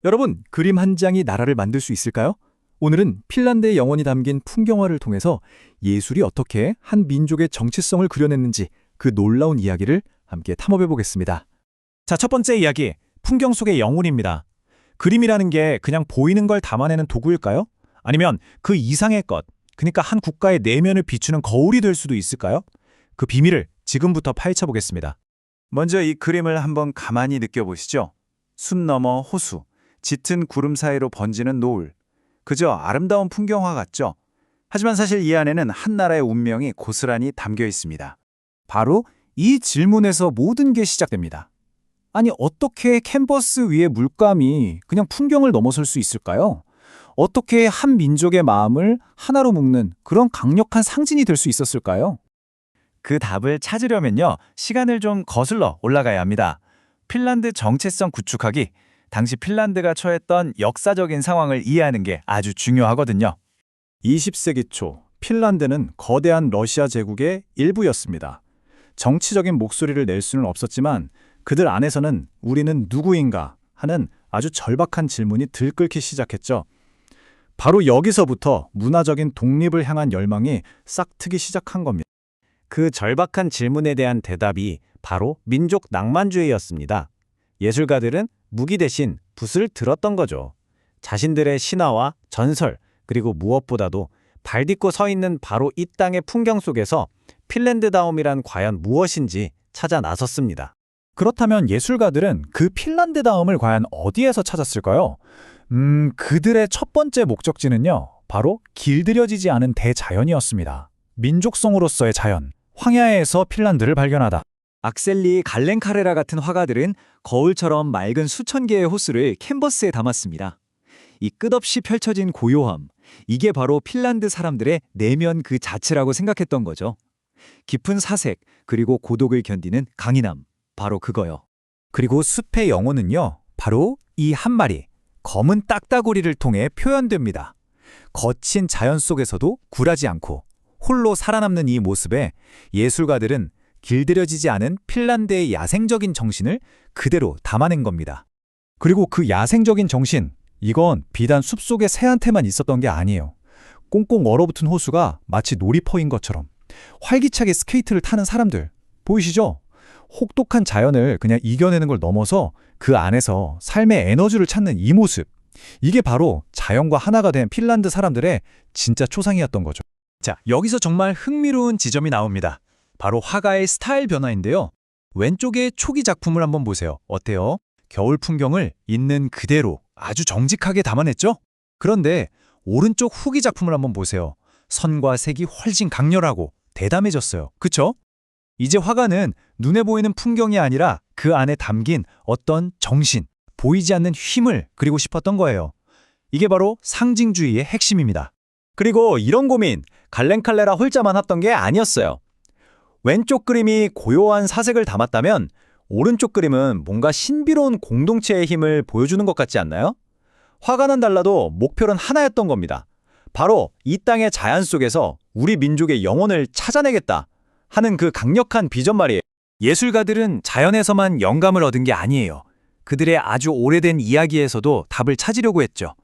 여러분, 그림 한 장이 나라를 만들 수 있을까요? 오늘은 핀란드의 영혼이 담긴 풍경화를 통해서 예술이 어떻게 한 민족의 정체성을 그려냈는지 그 놀라운 이야기를 함께 탐험해 보겠습니다. 자, 첫 번째 이야기, 풍경 속의 영혼입니다. 그림이라는 게 그냥 보이는 걸 담아내는 도구일까요? 아니면 그 이상의 것, 그러니까 한 국가의 내면을 비추는 거울이 될 수도 있을까요? 그 비밀을 지금부터 파헤쳐 보겠습니다. 먼저 이 그림을 한번 가만히 느껴보시죠. 숲 너머 호수, 짙은 구름 사이로 번지는 노을. 그저 아름다운 풍경화 같죠? 하지만 사실 이 안에는 한 나라의 운명이 고스란히 담겨 있습니다. 바로 이 질문에서 모든 게 시작됩니다. 아니, 어떻게 캔버스 위의 물감이 그냥 풍경을 넘어설 수 있을까요? 어떻게 한 민족의 마음을 하나로 묶는 그런 강력한 상징이 될 수 있었을까요? 그 답을 찾으려면요, 시간을 좀 거슬러 올라가야 합니다. 핀란드 정체성 구축하기, 당시 핀란드가 처했던 역사적인 상황을 이해하는 게 아주 중요하거든요. 20세기 초 핀란드는 거대한 러시아 제국의 일부였습니다. 정치적인 목소리를 낼 수는 없었지만 그들 안에서는 우리는 누구인가 하는 아주 절박한 질문이 들끓기 시작했죠. 바로 여기서부터 문화적인 독립을 향한 열망이 싹트기 시작한 겁니다. 그 절박한 질문에 대한 대답이 바로 민족 낭만주의였습니다. 예술가들은 무기 대신 붓을 들었던 거죠. 자신들의 신화와 전설, 그리고 무엇보다도 발 딛고 서 있는 바로 이 땅의 풍경 속에서 핀란드다움이란 과연 무엇인지 찾아 나섰습니다. 그렇다면 예술가들은 그 핀란드다움을 과연 어디에서 찾았을까요? 그들의 첫 번째 목적지는요, 바로 길들여지지 않은 대자연이었습니다. 민족성으로서의 자연, 황야에서 핀란드를 발견하다. 악셀리 갈렌카레라 같은 화가들은 거울처럼 맑은 수천 개의 호수를 캔버스에 담았습니다. 이 끝없이 펼쳐진 고요함, 이게 바로 핀란드 사람들의 내면 그 자체라고 생각했던 거죠. 깊은 사색, 그리고 고독을 견디는 강인함, 바로 그거요. 그리고 숲의 영혼은요, 바로 이 한 마리, 검은 딱따구리를 통해 표현됩니다. 거친 자연 속에서도 굴하지 않고 홀로 살아남는 이 모습에 예술가들은 길들여지지 않은 핀란드의 야생적인 정신을 그대로 담아낸 겁니다. 그리고 그 야생적인 정신, 이건 비단 숲속의 새한테만 있었던 게 아니에요. 꽁꽁 얼어붙은 호수가 마치 놀이터인 것처럼 활기차게 스케이트를 타는 사람들, 보이시죠? 혹독한 자연을 그냥 이겨내는 걸 넘어서 그 안에서 삶의 에너지를 찾는 이 모습, 이게 바로 자연과 하나가 된 핀란드 사람들의 진짜 초상이었던 거죠. 자, 여기서 정말 흥미로운 지점이 나옵니다. 바로 화가의 스타일 변화인데요. 왼쪽의 초기 작품을 한번 보세요. 어때요? 겨울 풍경을 있는 그대로 아주 정직하게 담아냈죠? 그런데 오른쪽 후기 작품을 한번 보세요. 선과 색이 훨씬 강렬하고 대담해졌어요. 그쵸? 이제 화가는 눈에 보이는 풍경이 아니라 그 안에 담긴 어떤 정신, 보이지 않는 힘을 그리고 싶었던 거예요. 이게 바로 상징주의의 핵심입니다. 그리고 이런 고민, 갈렌칼레라 홀자만 했던 게 아니었어요. 왼쪽 그림이 고요한 사색을 담았다면 오른쪽 그림은 뭔가 신비로운 공동체의 힘을 보여주는 것 같지 않나요? 화가는 달라도 목표는 하나였던 겁니다. 바로 이 땅의 자연 속에서 우리 민족의 영혼을 찾아내겠다 하는 그 강력한 비전 말이에요. 예술가들은 자연에서만 영감을 얻은 게 아니에요. 그들의 아주 오래된 이야기에서도 답을 찾으려고 했죠.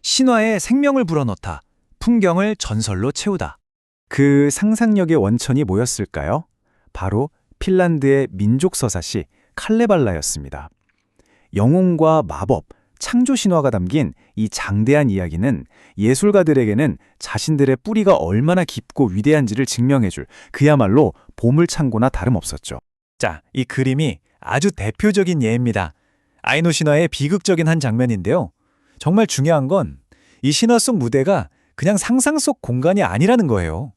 신화에 생명을 불어넣다, 풍경을 전설로 채우다. 그 상상력의 원천이 뭐였을까요? 바로 핀란드의 민족서사시 칼레발라였습니다. 영혼과 마법, 창조 신화가 담긴 이 장대한 이야기는 예술가들에게는 자신들의 뿌리가 얼마나 깊고 위대한지를 증명해줄 그야말로 보물창고나 다름없었죠. 자, 이 그림이 아주 대표적인 예입니다. 아이노 신화의 비극적인 한 장면인데요. 정말 중요한 건 이 신화 속 무대가 그냥 상상 속 공간이 아니라는 거예요.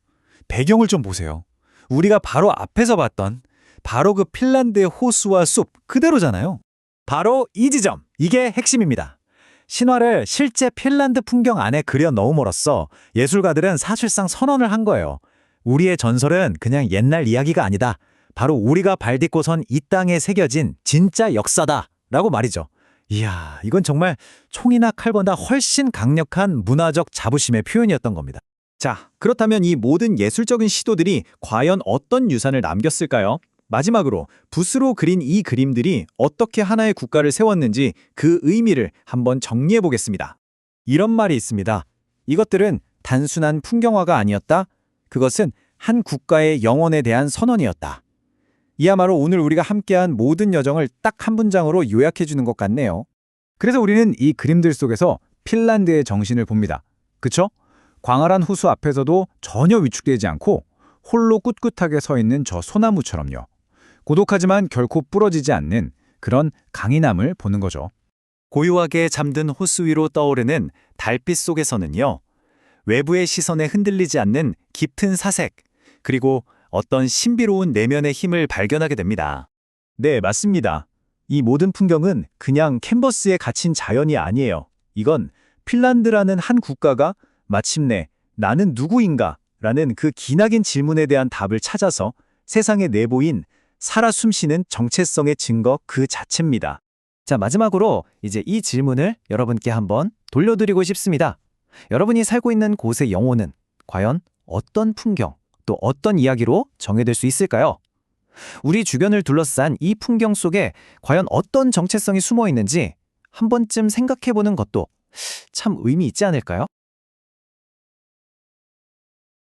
배경을 좀 보세요. 우리가 바로 앞에서 봤던 바로 그 핀란드의 호수와 숲 그대로잖아요. 바로 이 지점, 이게 핵심입니다. 신화를 실제 핀란드 풍경 안에 그려 넣음으로써 예술가들은 사실상 선언을 한 거예요. 우리의 전설은 그냥 옛날 이야기가 아니다. 바로 우리가 발 딛고 선 이 땅에 새겨진 진짜 역사다 라고 말이죠. 이야, 이건 정말 총이나 칼보다 훨씬 강력한 문화적 자부심의 표현이었던 겁니다. 자, 그렇다면 이 모든 예술적인 시도들이 과연 어떤 유산을 남겼을까요? 마지막으로 붓으로 그린 이 그림들이 어떻게 하나의 국가를 세웠는지 그 의미를 한번 정리해 보겠습니다. 이런 말이 있습니다. 이것들은 단순한 풍경화가 아니었다. 그것은 한 국가의 영혼에 대한 선언이었다. 이야말로 오늘 우리가 함께한 모든 여정을 딱 한 문장으로 요약해 주는 것 같네요. 그래서 우리는 이 그림들 속에서 핀란드의 정신을 봅니다. 그쵸? 광활한 호수 앞에서도 전혀 위축되지 않고 홀로 꿋꿋하게 서 있는 저 소나무처럼요. 고독하지만 결코 부러지지 않는 그런 강인함을 보는 거죠. 고요하게 잠든 호수 위로 떠오르는 달빛 속에서는요. 외부의 시선에 흔들리지 않는 깊은 사색, 그리고 어떤 신비로운 내면의 힘을 발견하게 됩니다. 네, 맞습니다. 이 모든 풍경은 그냥 캔버스에 갇힌 자연이 아니에요. 이건 핀란드라는 한 국가가 마침내 나는 누구인가? 라는 그 기나긴 질문에 대한 답을 찾아서 세상에 내보인 살아 숨쉬는 정체성의 증거 그 자체입니다. 자, 마지막으로 이제 이 질문을 여러분께 한번 돌려드리고 싶습니다. 여러분이 살고 있는 곳의 영혼은 과연 어떤 풍경, 또 어떤 이야기로 정의될 수 있을까요? 우리 주변을 둘러싼 이 풍경 속에 과연 어떤 정체성이 숨어 있는지 한 번쯤 생각해 보는 것도 참 의미 있지 않을까요?